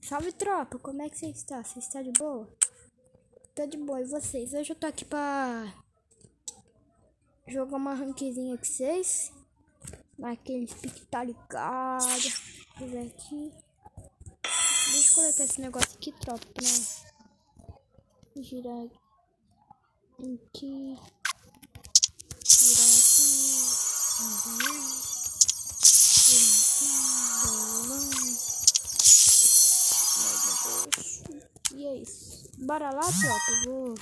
Salve, tropa, como é que você está? Você está de boa? Tô de boa, e vocês? Hoje eu tô aqui pra jogar uma rankzinha com vocês. Naqueles pique, tá ligado? Vou ver aqui. Deixa eu coletar esse negócio aqui, tropa, pra girar aqui. Girar aqui. E é isso. Bora lá, tropa.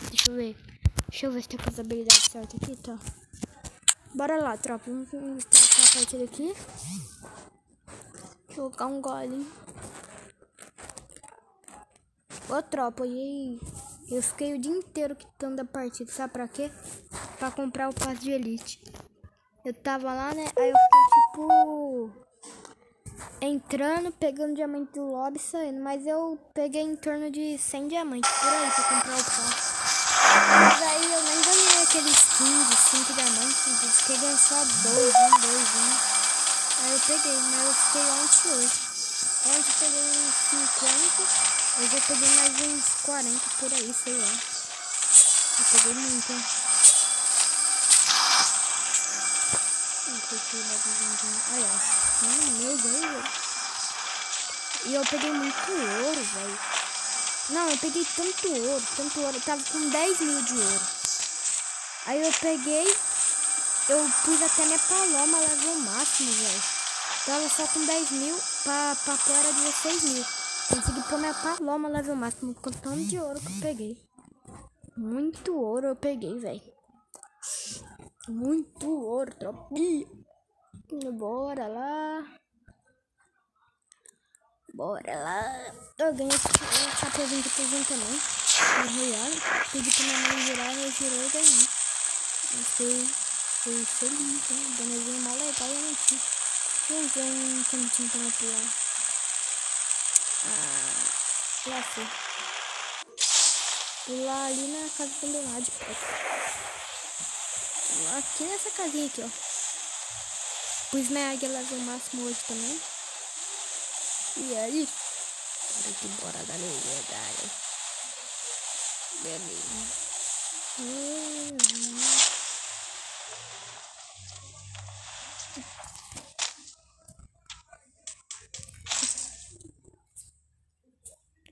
Deixa eu ver se tá com as habilidades certas aqui, tá? Bora lá, tropa. Vamos startar a partida aqui. Jogar um golinho. Ô, tropa, e aí? Eu fiquei o dia inteiro quitando a partida. Sabe pra quê? Pra comprar o passe de elite. Eu tava lá, né? Aí eu fiquei tipo... entrando, pegando diamante do lobby e saindo. Mas eu peguei em torno de 100 diamantes por aí pra comprar o passe. Mas aí eu nem ganhei aqueles 15, 5 diamantes. Eu fiquei ganhando só 2, 1. Aí eu peguei, mas eu fiquei ontem hoje. Ontem eu peguei uns 50. Hoje eu peguei mais uns 40 por aí, sei lá. Eu peguei muito, hein? Olha, meu Deus. E eu peguei muito ouro, velho. Não, eu peguei tanto ouro. Eu tava com 10 mil de ouro. Aí eu peguei, eu pus até minha paloma level máximo, velho. Tava só com 10 mil, pra pôr era 16 mil. Consegui pôr minha paloma level máximo com tanto de ouro que eu peguei. Muito ouro eu peguei, velho. Muito ouro, tropinha. Bora lá. Bora lá. Eu ganhei esse chapeuzinho que eu tô usando também. Pedi pra minha mãe girar, eu girei e ganhei. Fiquei feliz, né? O bonezinho é mó legal e eu não tinha. Vamos ver um cantinho pra me pular. Já sei. Pular ali na casa abandonada de perto. Aqui nessa casinha aqui, ó. Pus minha águia level máximo hoje também. E aí? Bora, galera. Beleza.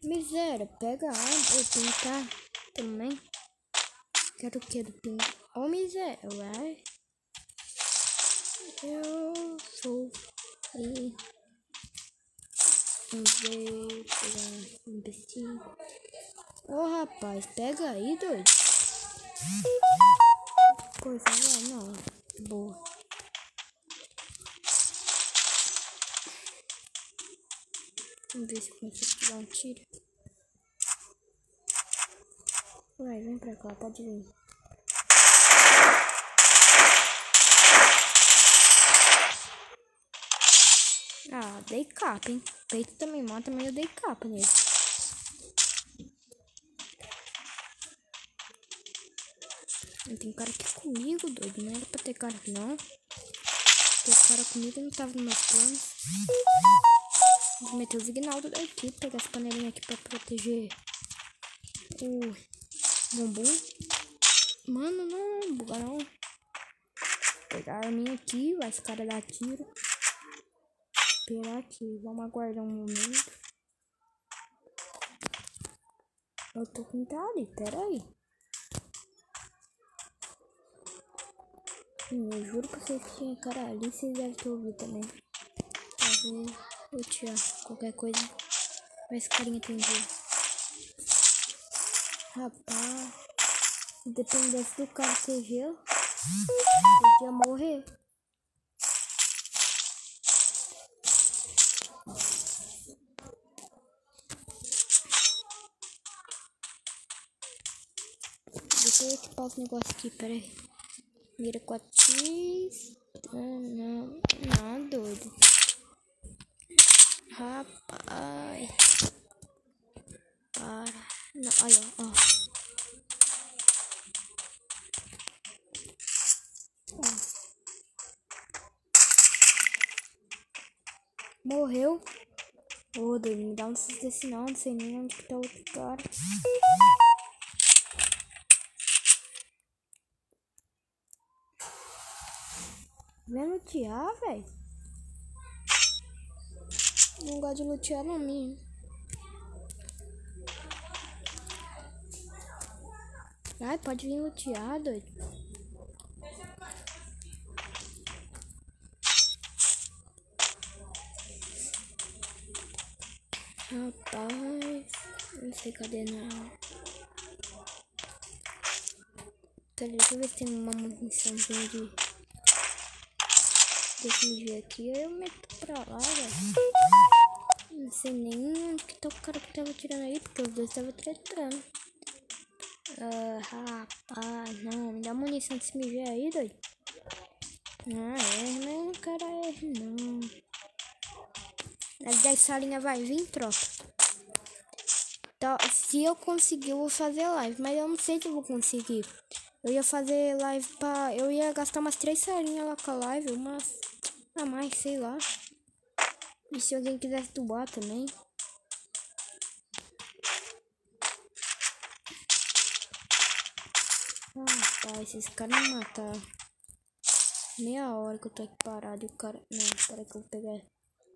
Miséria, pega a arma ou pintar também. Quero o que do pintar? Ô, miséria, vai. Eu sou e vamos ver, pegar um bestinho. Ô, rapaz, pega aí, doido. Coisa lá, não. Boa. Vamos ver se eu consigo dar um tiro. Vai, vem pra cá, pode vir. Ah, dei capa, hein? Peito também mata, mas eu dei capa nele. Tem cara aqui comigo, doido. Não era pra ter cara, não. Ter cara comigo não tava nos meus planos. Vou meter o Vignaldo daqui, pegar essa panelinha aqui pra proteger o bumbum. Mano, não, buga não. Pegar a arminha aqui, vai esse cara dar tiro. Esperar aqui, vamos aguardar um momento. Eu tô com tá ali, pera aí. Eu juro pra vocês que tinha cara ali, vocês devem ter ouvido também. Eu vou tirar qualquer coisa. Mas esse carinha tem jeito. Rapaz, se dependesse do cara ter gelo, podia morrer. Deixa eu equipar os negócios aqui, peraí. Mira 4x. Não, doido. Rapaz. Para. Não, olha, ó. Morreu. Ô, doido, me dá um susto desse não sei nem onde que tá o outro cara. Vem lutear, velho. Não gosto de lutear não, minha. Ai, pode vir lutear, doido. Rapaz, não sei cadê não. Tá, deixa eu ver se tem uma muniçãozinha desse nível aqui. Eu meto pra lá, velho. Não sei nem onde que tá o cara que tava tirando aí, porque os dois tava tretando. Rapaz, não, me dá munição desse MG aí, doido. Não quero erro, não. As 10 salinhas vai vir, tropa. Então, se eu conseguir, eu vou fazer live, mas eu não sei se eu vou conseguir. Eu ia fazer live pra... Eu ia gastar umas 3 salinhas lá com a live, umas... a mais, sei lá. E se alguém quisesse doar também. Tá, esses caras me mataram. Meia hora que eu tô aqui parado e o cara... Não, espera que eu vou pegar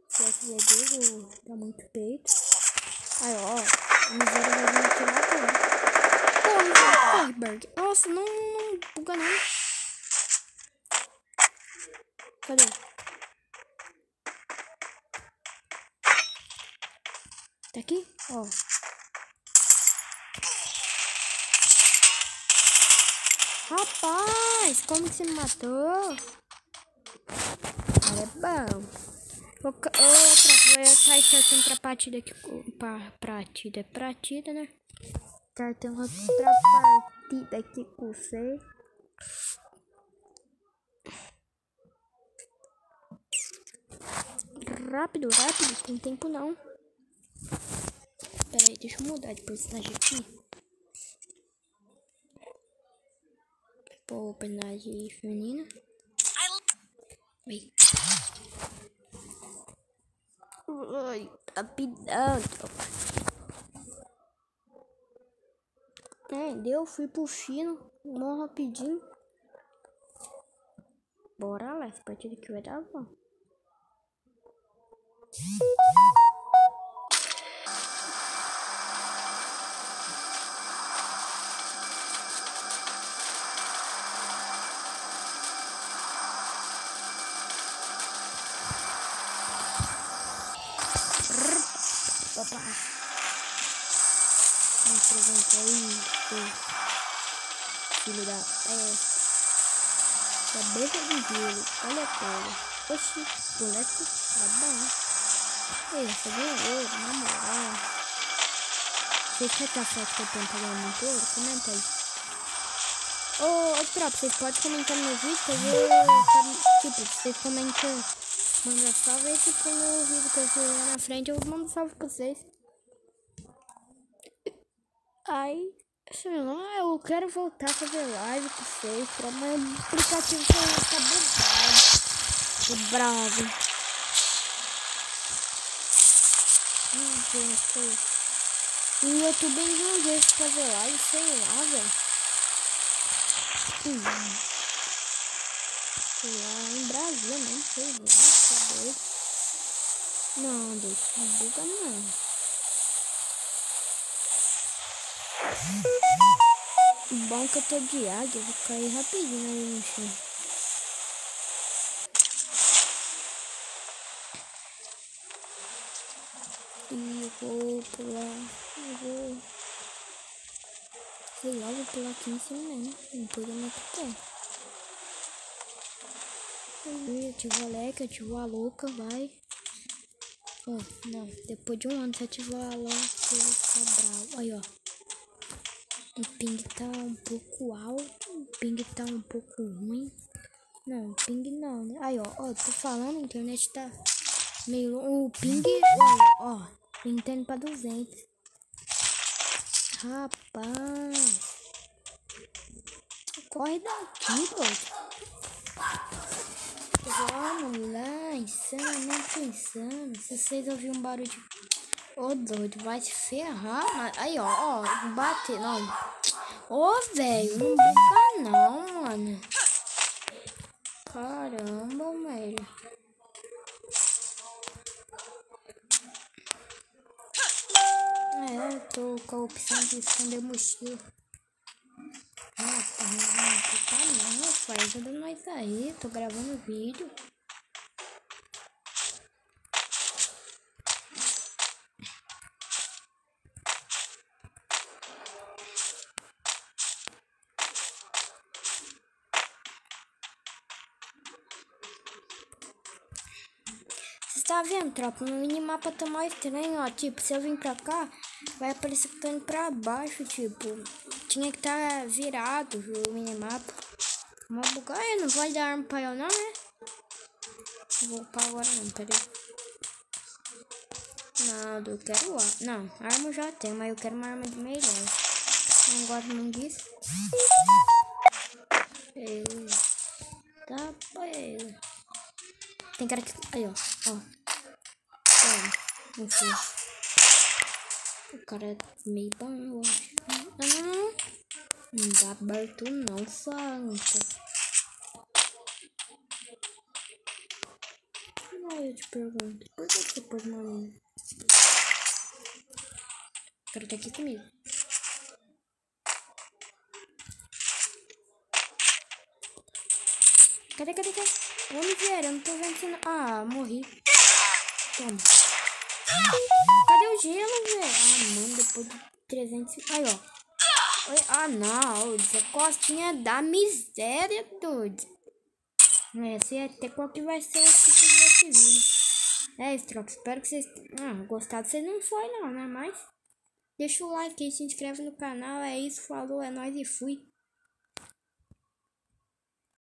esse SVD, vou dar muito peito. Aí, ó, a miséria vai vir atirar agora. Corre, Berg. Nossa, não buga não. Cadê? Tá aqui? Ó. Rapaz, como que você me matou? Cara, é bom. Ô, tropa, eu estar startando pra partida aqui. Partida, né? Startando outra partida aqui com você. Rápido, tem tempo não. Pera aí, deixa eu mudar de personagem aqui. Pô, personagem feminina. Ai, rapidão, tropa. Deu, fui pro fino, mó rapidinho. Bora lá, essa partida aqui vai dar bom. Opa! Me apresenta aí, filho da cabeça de gelo, olha a tela. Oxi, boleto, tá bom. Ei, você ganhou ouro, na moral. Vocês querem que a sorte que eu tenho pra ganhar muito ouro? Comenta aí. Ô, tropa, vocês podem comentar no vídeo, que eu vou, tipo, vocês comentam, manda salve, e tipo, no vídeo que eu fizer lá na frente, eu mando salve pra vocês. Aí, sei lá, eu quero voltar a fazer live com vocês, mas o aplicativo tá bugado. Tô bravo. Gente, e eu tô bem de um jeito de fazer live, sei lá, velho. Sei lá, em Brasília mesmo, sei lá, tá doido. Não, doido, não buga não. Bom que eu tô de águia, eu vou cair rapidinho ali no chão. E vou pular, sei lá, vou pular aqui em cima mesmo, não pula muito pé. Ativou a leque, ativou a louca, vai. Não, depois de um ano você ativou a louca, ele fica bravo. Aí, ó. O ping tá um pouco alto, o ping tá um pouco ruim. Não, ping não, né? Aí, ó, tô falando, a internet tá meio... O ping, ó, ping tá indo pra 200. Rapaz. Corre daqui, doido. Vamos lá, insanamente insano. Se vocês ouvirem um barulho de... Ô, doido, vai se ferrar. Aí, ó, bater, não. Ô, velho, não brinca não, mano. Caramba, velho. Eu tô com a opção de esconder mochila. Tá não, pai, ajuda nós aí. Tô gravando vídeo. Você tá vendo, tropa? No minimapa tá mais estranho, ó. Tipo, se eu vim pra cá, vai aparecer que tá indo pra baixo, tipo. Tinha que tá virado o minimapa. Vamos bugar. Não vai dar arma pra eu não, né? Não vou upar agora não, peraí. Não, eu quero arma. Não, arma eu já tenho, mas eu quero uma arma de melhor. Não gosto muito disso. Tá, pega. Tem cara que... Aí, ó. Enfim. O cara é meio bom, eu acho. Não dá aberto não, Santa. Não, eu te pergunto. Por que você pôs uma minha? O cara tá aqui comigo. Cadê? Onde vieram? Eu não tô vendo se não... Ah, morri. Toma. Cadê o gelo, velho? Ah, mano, depois de 300... Aí, ó. Ah, não. Essa costinha da miséria, doido. Esse é até qual que vai ser o título desse vídeo. É isso, troca. Espero que vocês... gostaram. Vocês não foi, não, né? Mas... deixa o like aí, se inscreve no canal. É isso, falou, é nóis e fui.